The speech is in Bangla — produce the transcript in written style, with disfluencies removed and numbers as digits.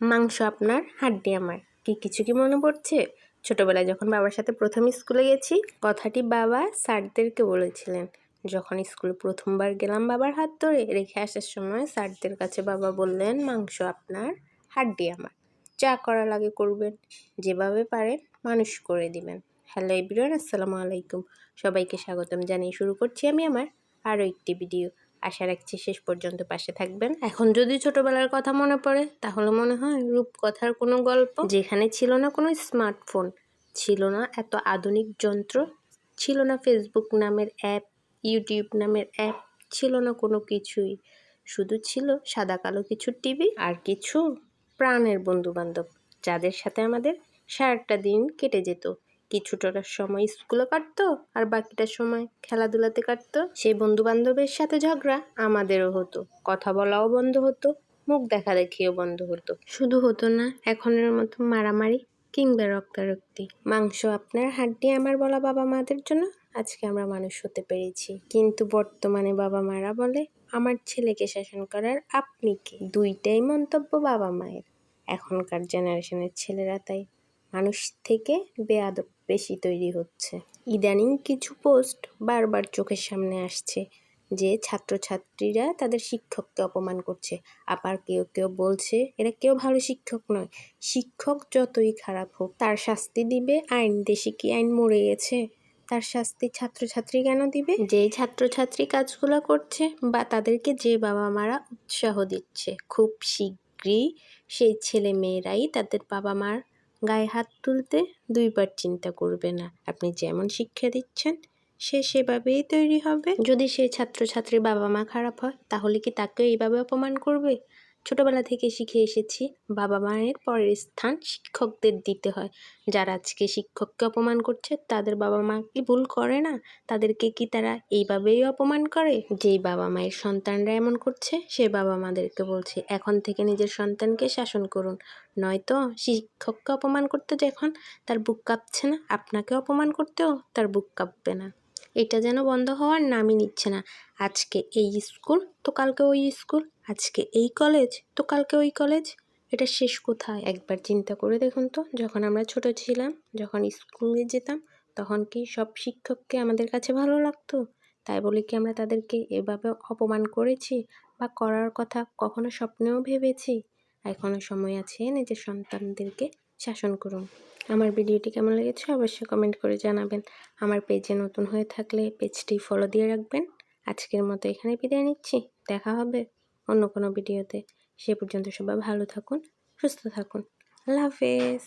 মাংস আপনার, হাড্ডি আমার। কিছু কি মনে পড়ছে? ছোটবেলায় যখন বাবার সাথে প্রথম স্কুলে গেছি, কথাটি বাবা স্যারদেরকে বলেছিলেন। যখন স্কুলে প্রথমবার গেলাম বাবার হাত ধরে, রেখে আসার সময় স্যারদের কাছে বাবা বললেন, মাংস আপনার, হাড্ডি আমার। যা করা লাগে করবেন, যেভাবে পারেন মানুষ করে দিবেন। হ্যালো এভরিওয়ান, আসসালামু আলাইকুম। সবাইকে স্বাগতম জানিয়ে শুরু করছি আমি আমার আরও একটি ভিডিও। আশা রাখছি শেষ পর্যন্ত পাশে থাকবেন। এখন যদি ছোটবেলার কথা মনে পড়ে, তাহলে মনে হয় রূপকথার কোনো গল্প, যেখানে ছিল না কোনো স্মার্টফোন, ছিল না এত আধুনিক যন্ত্র, ছিল না ফেসবুক নামের অ্যাপ, ইউটিউব নামের অ্যাপ, ছিল না কোনো কিছুই। শুধু ছিল সাদা কালো কিছু টিভি আর কিছু প্রাণের বন্ধুবান্ধব, যাদের সাথে আমাদের সারাটা দিন কেটে যেত। কিছুটার সময় স্কুলে কাটতো আর বাকিটার সময় খেলাধুলাতে কাটতো। সেই বন্ধু বান্ধবের সাথে ঝগড়া আমাদেরও হতো, কথা বলাও বন্ধ হতো, মুখ দেখা দেখিও বন্ধ হতো। শুধু হতো না এখনের মতো মারামারি কিংবা রক্তারক্তি। মাংস আপনার, হাড্ডি আমার বলা বাবা মাদের জন্য আজকে আমরা মানুষ হতে পেরেছি। কিন্তু বর্তমানে বাবা মারা বলে, আমার ছেলেকে শাসন করার আপনি কে? দুইটাই মন্তব্য বাবা মায়ের। এখনকার জেনারেশনের ছেলেরা তাই মানুষ থেকে বেয়াদব বেশি তৈরি হচ্ছে। ইদানিং কিছু পোস্ট বারবার চোখের সামনে আসছে, যে ছাত্রছাত্রীরা তাদের শিক্ষককে অপমান করছে। আবার কেউ কেউ বলছে এরা কেউ ভালো শিক্ষক নয়, শিক্ষক যতই খারাপ হোক তার শাস্তি দিবে আইন। দেশে কি আইন মরে গেছে? তার শাস্তি ছাত্রছাত্রী কেন দিবে? যে ছাত্রছাত্রী কাজগুলো করছে বা তাদেরকে যে বাবা মারা উৎসাহ দিচ্ছে, খুব শীঘ্রই সেই ছেলে মেয়েরাই তাদের বাবা মার গায়ে হাত তুলতে দুইবার চিন্তা করবে না। আপনি যেমন শিক্ষা দিচ্ছেন সে সেভাবেই তৈরি হবে। যদি সেই ছাত্রছাত্রীর বাবা মা খারাপ হয়, তাহলে কি তাকেও এইভাবে অপমান করবে? ছোটবেলা থেকে শিখে এসেছি বাবা মায়ের পরের স্থান শিক্ষকদের দিতে হয়। যারা আজকে শিক্ষককে অপমান করছে তাদের বাবা মা কি ভুল করে না? তাদেরকে কি তারা এইভাবেই অপমান করে? যেই বাবা মায়ের সন্তানরা এমন করছে, সে বাবা মাদেরকে বলছে এখন থেকে নিজের সন্তানকে শাসন করুন, নয়তো শিক্ষককে অপমান করতে যখন তার বুক কাঁপছে না, আপনাকে অপমান করতেও তার বুক কাঁপবে না। এটা যেন বন্ধ হওয়ার নামই নিচ্ছে না। আজকে এই স্কুল তো কালকে ওই স্কুল, আজকে এই কলেজ তো কালকে ওই কলেজ। এটা শেষ কোথায়? একবার চিন্তা করে দেখুন তো, যখন আমরা ছোট ছিলাম, যখন স্কুলে যেতাম, তখন কি সব শিক্ষককে আমাদের কাছে ভালো লাগতো? তাই বলে কি আমরা তাদেরকে এভাবে অপমান করেছি বা করার কথা কখনো স্বপ্নেও ভেবেছি? এখনো সময় আছে, নিজের সন্তানদেরকে শাসন করুন। আমার ভিডিওটি কেমন লেগেছে অবশ্যই কমেন্ট করে জানাবেন। আমার পেজে নতুন হয়ে থাকলে পেজটি ফলো দিয়ে রাখবেন। আজকের মতো এখানে বিদায় নিচ্ছি। দেখা হবে অন্য কোনো ভিডিওতে। সে পর্যন্ত সবাই ভালো থাকুন, সুস্থ থাকুন। আল্লাহ হাফেজ।